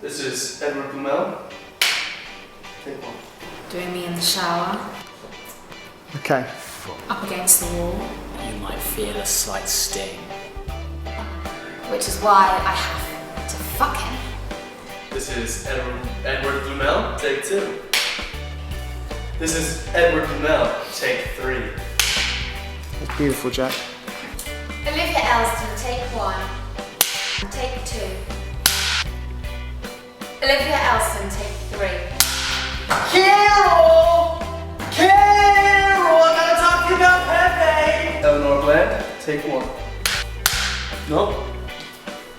This is Edward Blumel. Take one. Doing me in the shower, Okay. up against the wall, You might feel a slight sting. which is why I have to fuck him. This is Edward Blumel. Take two. This is Edward Blumel. Take three. That's beautiful, Jack. Olivia Elston, take one. Take two. Olivia Elston, take three. Carol! Carol! I gotta talk to you about Pepe! Eleanor Bland, take one. Nope.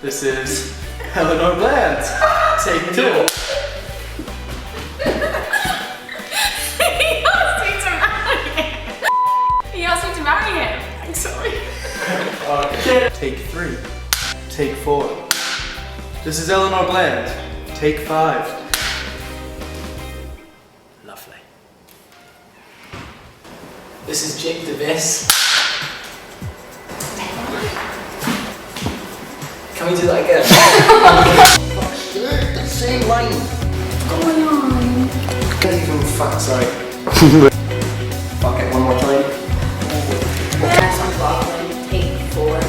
This is Eleanor Bland. Take two. He asked me to marry him. He asked me to marry him. I'm sorry. Take three. Take four. This is Eleanor Bland. Take five. Lovely. This is Jake Davis. Can we do that again? The same line. What's going on? Can't even fuck, sorry. Fuck it, one more time. Yes, I'm following. Take four.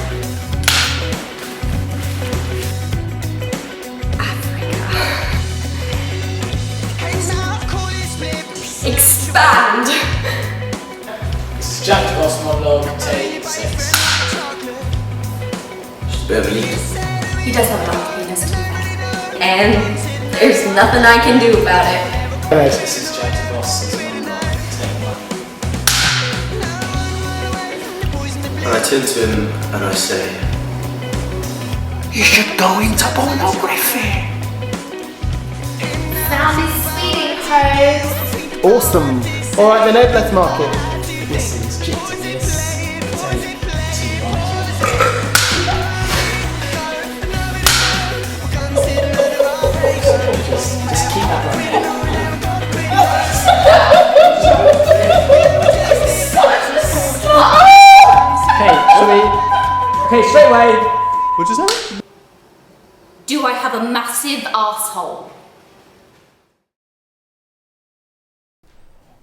Expand! This is Jack Ross monologue, take 6. Just a bit of a lead. He does have a long penis, to be fair. And there's nothing I can do about it. This is Jack Ross's monologue, take 1. And I turn to him and I say, You should go into pornography. Found his speeding hose. Awesome. Alright then, Ed, let's mark it. This is Jake Davis, take 2. Just keep that running. Okay, straight away. What'd you say? Do I have a massive asshole?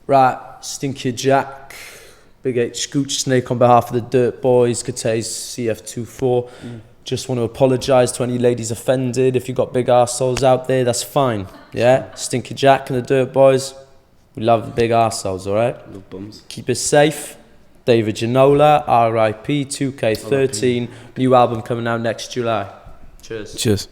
Right, Stinky Jack, Big H Scooch Snake on behalf of the Dirt Boys, Kate's CF24. Just want to apologise to any ladies offended. If you've got big arseholes out there, that's fine. Yeah? Stinky Jack and the Dirt Boys, we love the big arseholes, alright? love bums. Keep it safe. David Ginola, RIP 2K13. New album coming out next July. Cheers. Cheers.